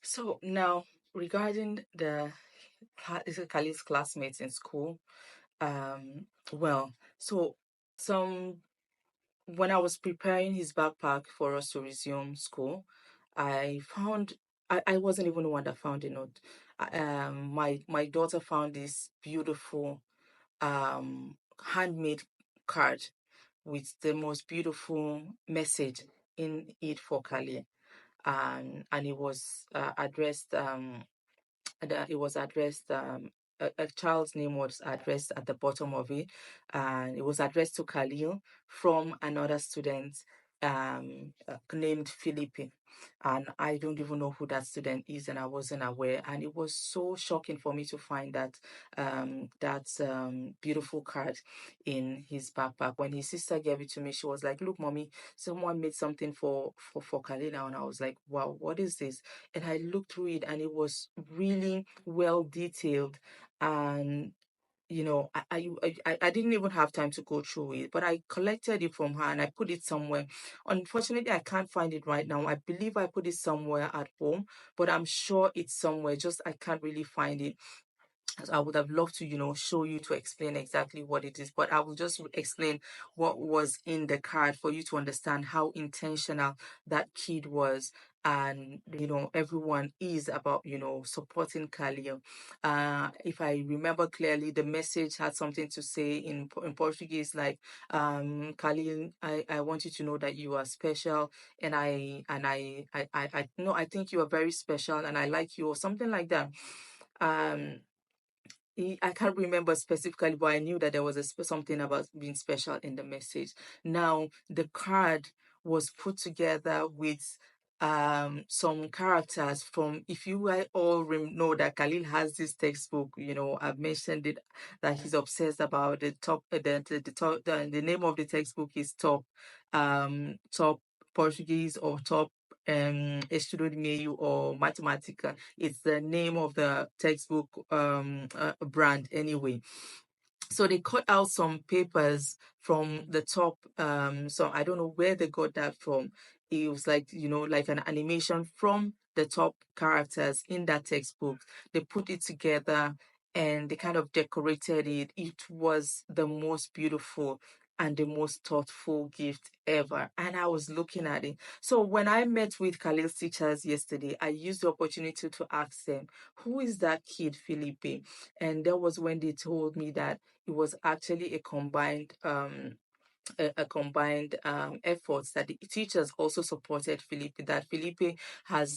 So now regarding the is it Khalid's classmates in school, well, so some when I was preparing his backpack for us to resume school, I found I wasn't even the one that found the note. My daughter found this beautiful handmade card with the most beautiful message in it for Khalid, and it was addressed it was addressed a child's name was addressed at the bottom of it, and it was addressed to Khalil from another student named Philippe. And I don't even know who that student is, and I wasn't aware. And it was so shocking for me to find that beautiful card in his backpack. When his sister gave it to me, she was like, "Look, mommy, someone made something for Khalil now." And I was like, "Wow, what is this?" And I looked through it, and it was really well detailed. And I didn't even have time to go through it, but I collected it from her and I put it somewhere. Unfortunately, I can't find it right now. I believe I put it somewhere at home, but I'm sure it's somewhere. Just I can't really find it. So I would have loved to, show you to explain exactly what it is, but I will just explain what was in the card for you to understand how intentional that kid was. And everyone is about supporting Khalil. If I remember clearly, the message had something to say in Portuguese, like, Khalil, I want you to know that you are special, and I no, I think you are very special, and I like you, or something like that. um I can't remember specifically, but I knew that there was something about being special in the message. Now, the card was put together with some characters from, if you all know that Khalil has this textbook. I've mentioned it, that he's obsessed about the top, the top, the name of the textbook is top Portuguese, or top Estudo de Meio, or Mathematica. It's the name of the textbook brand anyway. So they cut out some papers from the top. So I don't know where they got that from. It was like, like an animation from the top characters in that textbook. They put it together and they kind of decorated it. It was the most beautiful and the most thoughtful gift ever. And I was looking at it. So when I met with Khalil's teachers yesterday, I used the opportunity to ask them, who is that kid, Felipe? And that was when they told me that it was actually a combined efforts, that the teachers also supported Felipe. That Felipe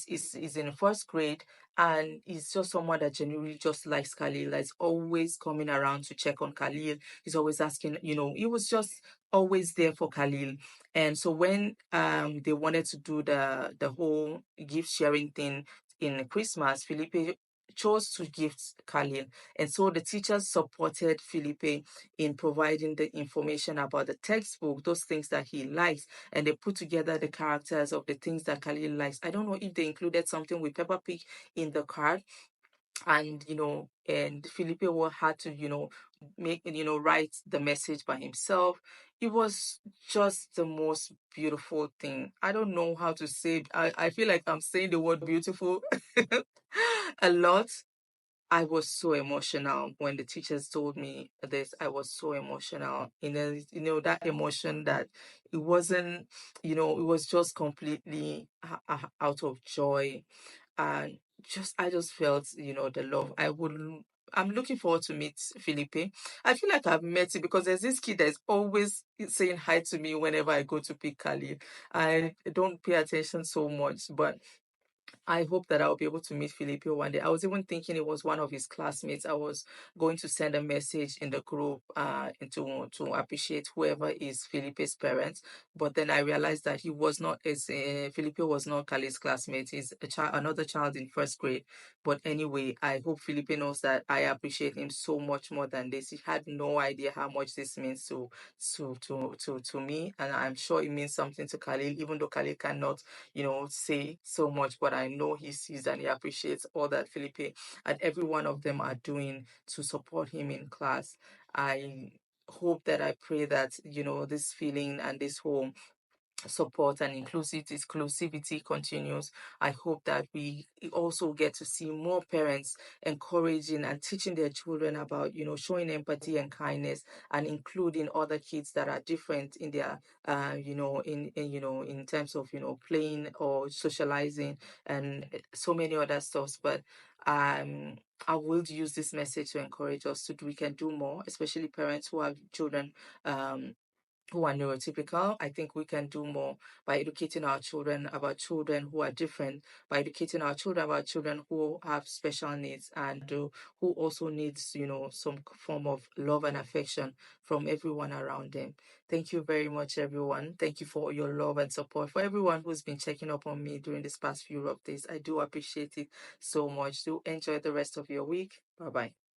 is in first grade, and he's just someone that genuinely just likes Khalil. Is always coming around to check on Khalil. He's always asking. He was just always there for Khalil. And so when they wanted to do the whole gift sharing thing in Christmas, Felipe chose to gift Khalil. And so the teachers supported Felipe in providing the information about the textbook, those things that he likes, and they put together the characters of the things that Khalil likes. I don't know if they included something with Peppa Pig in the card, and Felipe had to make write the message by himself. It was just the most beautiful thing. I don't know how to say. I feel like I'm saying the word beautiful a lot. I was so emotional when the teachers told me this. I was so emotional. That emotion that it wasn't, it was just completely out of joy. And I just felt, the love. I'm looking forward to meet Felipe. I feel like I've met him because there's this kid that's always saying hi to me whenever I go to pick Kali. I don't pay attention so much, but I hope that I'll be able to meet Felipe one day. I was even thinking it was one of his classmates. I was going to send a message in the group and to appreciate whoever is Felipe's parents. But then I realized that he was not as Felipe was not Kali's classmate. He's another child in first grade. But anyway, I hope Felipe knows that I appreciate him so much more than this. He had no idea how much this means to me, and I'm sure it means something to Khalil, even though Khalil cannot say so much, but I know he sees and he appreciates all that Felipe and every one of them are doing to support him in class. I hope that I pray that, this feeling and this whole support and inclusivity continues, I hope that we also get to see more parents encouraging and teaching their children about, showing empathy and kindness and including other kids that are different in their, in terms of, playing or socializing and so many other stuffs. But um, I will use this message to encourage us to we can do more, especially parents who have children who are neurotypical. I think we can do more by educating our children about children who are different, by educating our children about children who have special needs and who also needs, some form of love and affection from everyone around them. Thank you very much, everyone. Thank you for your love and support. For everyone who's been checking up on me during this past few rough days, I do appreciate it so much. Do enjoy the rest of your week. Bye bye.